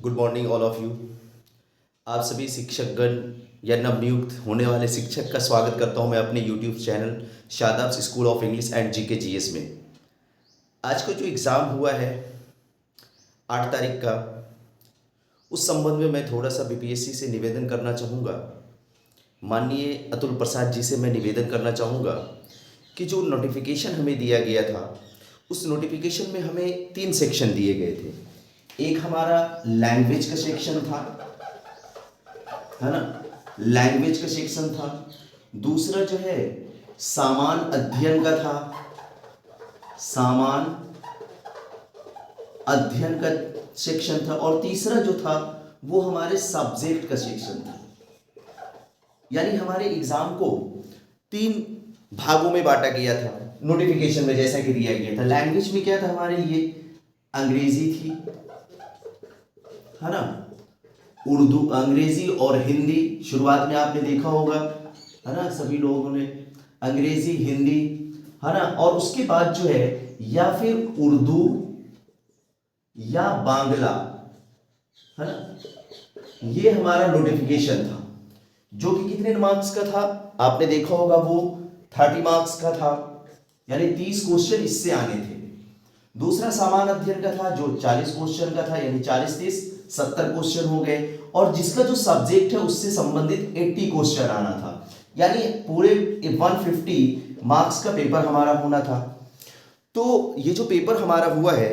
Good morning all of you. आप सभी शिक्षकगण या नवनियुक्त होने वाले शिक्षक का स्वागत करता हूं मैं अपने YouTube channel Shadab school of English and GK GS में। आज का जो एग्ज़ाम हुआ है 8 तारीख का, उस संबंध में मैं थोड़ा सा बीपीएससी से निवेदन करना चाहूँगा। माननीय अतुल प्रसाद जी से मैं निवेदन करना चाहूँगा कि जो नोटिफिकेशन हमें दिया गया था, उस नोटिफिकेशन में हमें 3 सेक्शन दिए गए थे। एक हमारा लैंग्वेज का सेक्शन था, है ना, लैंग्वेज का सेक्शन था। दूसरा जो है सामान अध्ययन का था, सामान अध्ययन का सेक्शन था। और तीसरा जो था वो हमारे सब्जेक्ट का सेक्शन था। यानी हमारे एग्जाम को 3 भागों में बांटा गया था नोटिफिकेशन में, जैसा कि दिया गया था। लैंग्वेज में क्या था हमारे लिए, अंग्रेजी थी, है ना, उर्दू, अंग्रेजी और हिंदी। शुरुआत में आपने देखा होगा, है ना, सभी लोगों ने अंग्रेजी, हिंदी, है ना। और उसके बाद जो है या फिर उर्दू या बांग्ला, है ना, ये हमारा नोटिफिकेशन था, जो कि कितने मार्क्स का था आपने देखा होगा, वो 30 मार्क्स का था, यानी 30 क्वेश्चन इससे आने थे। दूसरा सामान अध्ययन का था, जो 40 क्वेश्चन का था, यानी 40 30 70 क्वेश्चन हो गए। और जिसका जो सब्जेक्ट है उससे संबंधित 80 क्वेश्चन आना था, यानी पूरे 150 मार्क्स का पेपर हमारा होना था। तो ये जो पेपर हमारा हुआ है,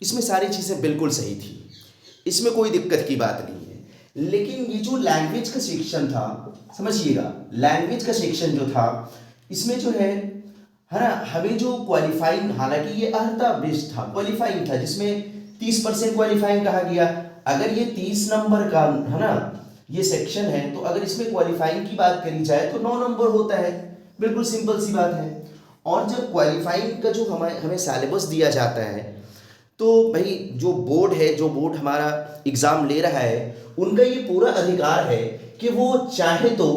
इसमें सारी चीज़ें बिल्कुल सही थी, इसमें कोई दिक्कत की बात नहीं है। लेकिन ये जो लैंग्वेज का सेक्शन था, समझिएगा, लैंग्वेज का सेक्शन जो था, इसमें जो है ना, हमें जो क्वालिफाइंग, हालांकि ये अर्हता बेस्ड था, क्वालिफाइंग था, जिसमें 30% क्वालिफाइंग कहा गया। अगर ये 30 नंबर का, है ना, ये सेक्शन है, तो अगर इसमें क्वालिफाइंग की बात करी जाए तो 9 नंबर होता है, बिल्कुल सिंपल सी बात है। और जब क्वालिफाइंग का जो हमें सिलेबस दिया जाता है, तो भाई जो बोर्ड है, जो बोर्ड हमारा एग्जाम ले रहा है, उनका ये पूरा अधिकार है कि वो चाहे तो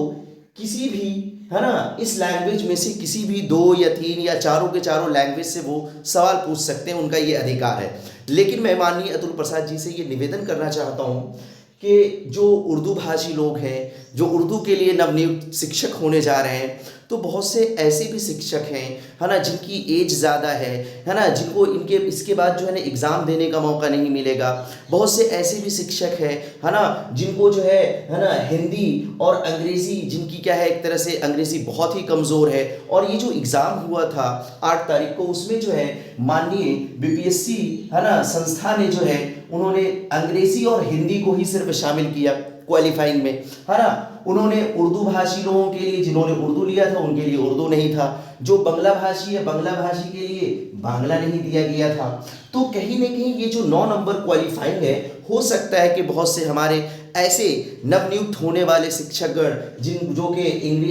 किसी भी, है ना, इस लैंग्वेज में से किसी भी 2 या 3 या चारों के चारों लैंग्वेज से वो सवाल पूछ सकते हैं, उनका ये अधिकार है। लेकिन मैं माननीय अतुल प्रसाद जी से ये निवेदन करना चाहता हूँ कि जो उर्दू भाषी लोग हैं, जो उर्दू के लिए नवनियुक्त शिक्षक होने जा रहे हैं, तो बहुत से ऐसे भी शिक्षक हैं, है ना, जिनकी एज ज़्यादा है ना, जिनको इनके इसके बाद जो है ना एग्ज़ाम देने का मौका नहीं मिलेगा। बहुत से ऐसे भी शिक्षक हैं, है ना, जिनको जो है ना, हिंदी और अंग्रेज़ी, जिनकी क्या है, एक तरह से अंग्रेज़ी बहुत ही कमज़ोर है। और ये जो एग्ज़ाम हुआ था 8 तारीख को, उसमें जो है माननीय बीपीएससी, है ना, संस्था ने जो है, उन्होंने अंग्रेज़ी और हिंदी को ही सिर्फ शामिल किया क्वालिफाइंग में, है ना। उन्होंने उर्दू भाषी लोगों के लिए, जिन्होंने उर्दू लिया था, उनके लिए उर्दू नहीं था। जो बांग्ला भाषी है, बांग्ला भाषी के लिए बांग्ला नहीं दिया गया था। तो कहीं ना कहीं ये जो 9 नंबर क्वालिफाइंग है, हो सकता है कि बहुत से हमारे ऐसे नवनियुक्त होने वाले शिक्षकगण, जो कि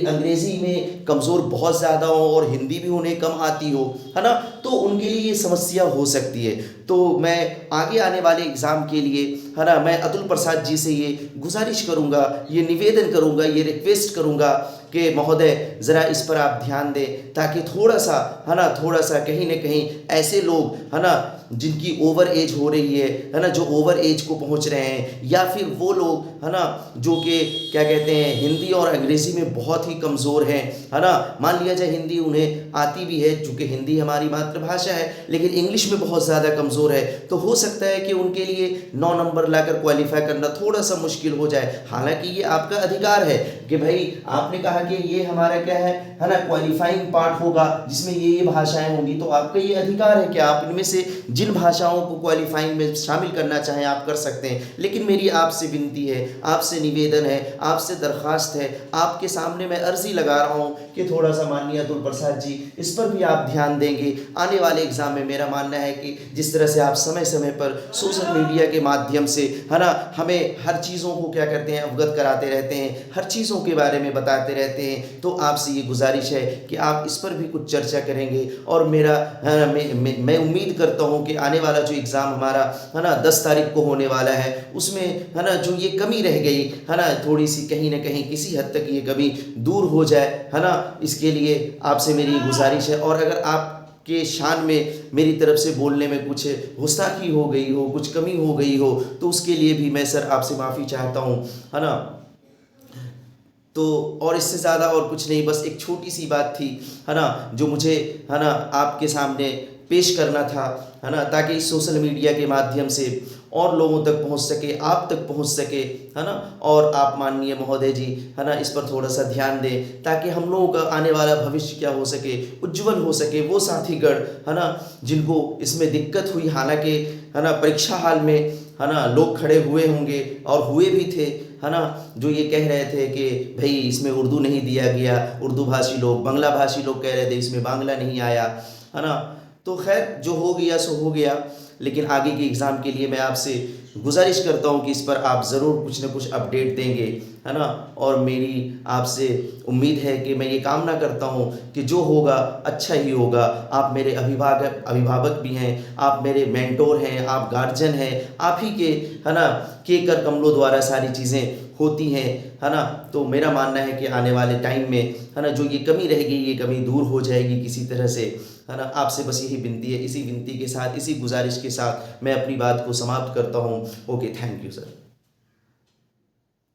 अंग्रेजी में कमज़ोर बहुत ज़्यादा हो और हिंदी भी उन्हें कम आती हो, है ना, तो उनके लिए ये समस्या हो सकती है। तो मैं आगे आने वाले एग्ज़ाम के लिए, है ना, मैं अतुल प्रसाद जी से ये गुजारिश करूँगा, ये निवेदन करूँगा, ये रिक्वेस्ट करूँगा कि महोदय ज़रा इस पर आप ध्यान दें, ताकि थोड़ा सा, है ना, थोड़ा सा कहीं ना कहीं ऐसे लोग, है ना, जिनकी ओवर एज हो रही है ना, जो ओवर एज को पहुंच रहे हैं, या फिर वो लोग, है ना, जो कि क्या कहते हैं, हिंदी और अंग्रेज़ी में बहुत ही कमज़ोर हैं, है ना। मान लिया जाए हिंदी उन्हें आती भी है, चूँकि हिंदी हमारी मातृभाषा है, लेकिन इंग्लिश में बहुत ज़्यादा कमज़ोर है, तो हो सकता है कि उनके लिए 9 नंबर लाकर क्वालिफाई करना थोड़ा सा मुश्किल हो जाए। हालांकि ये आपका अधिकार है कि भाई आपने कहा कि ये हमारा क्या है ना, क्वालिफाइंग पार्ट होगा, जिसमें ये भाषाएं होंगी, तो आपका ये अधिकार है कि आप इनमें से जिन भाषाओं को क्वालिफाइंग में शामिल करना चाहें आप कर सकते हैं। लेकिन मेरी आपसे विनती है, आपसे निवेदन है, आपसे दरख्वास्त है, आपके सामने मैं अर्जी लगा रहा हूं कि थोड़ा सा माननीय अतुल प्रसाद जी इस पर भी आप ध्यान देंगे। आने वाले एग्जाम में मेरा मानना है कि जिस तरह से आप समय समय पर सोशल मीडिया के माध्यम से, है ना, हमें हर चीज़ों को क्या करते हैं, अवगत कराते रहते हैं, हर चीज़ों के बारे में बताते रहते हैं, तो आपसे ये गुजारिश है कि आप इस पर भी कुछ चर्चा करेंगे। और मेरा मैं उम्मीद करता हूँ कि आने वाला जो एग्ज़ाम हमारा, है ना, 10 तारीख को होने वाला है, उसमें, है ना, जो ये कमी रह गई, है ना, थोड़ी सी कहीं ना कहीं किसी हद तक ये कमी दूर हो जाए, है ना। इसके लिए आपसे मेरी गुजारिश है। और अगर आप के शान में मेरी तरफ से बोलने में कुछ गुस्ताखी हो गई हो, कुछ कमी हो गई हो, तो उसके लिए भी मैं सर आपसे माफ़ी चाहता हूँ, है ना। तो और इससे ज़्यादा और कुछ नहीं, बस एक छोटी सी बात थी, है ना, जो मुझे, है ना, आपके सामने पेश करना था, है ना, ताकि इस सोशल मीडिया के माध्यम से और लोगों तक पहुंच सके, आप तक पहुंच सके, है ना। और आप माननीय महोदय जी, है ना, इस पर थोड़ा सा ध्यान दें, ताकि हम लोगों का आने वाला भविष्य क्या हो सके, उज्जवल हो सके। वो साथीगण, है ना, जिनको इसमें दिक्कत हुई, हालांकि, है ना, परीक्षा हाल में, है ना, लोग खड़े हुए होंगे और हुए भी थे, है ना, जो ये कह रहे थे कि भाई इसमें उर्दू नहीं दिया गया, उर्दू भाषी लोग, बांग्ला भाषी लोग कह रहे थे इसमें बांग्ला नहीं आया, है ना। तो खैर जो हो गया सो हो गया, लेकिन आगे के एग्ज़ाम के लिए मैं आपसे गुजारिश करता हूँ कि इस पर आप ज़रूर कुछ ना कुछ अपडेट देंगे, है ना। और मेरी आपसे उम्मीद है कि मैं ये कामना करता हूँ कि जो होगा अच्छा ही होगा। आप मेरे अभिभावक भी हैं, आप मेरे मेंटोर हैं, आप गार्जियन हैं, आप ही के, है ना, के कर कमलों द्वारा सारी चीज़ें होती हैं, है ना। तो मेरा मानना है कि आने वाले टाइम में, है ना, जो ये कमी रहेगी ये कमी दूर हो जाएगी किसी तरह से, है ना। आपसे बस यही विनती है, इसी विनती के साथ, इसी गुजारिश के साथ मैं अपनी बात को समाप्त करता हूँ। Okay, thank you sir.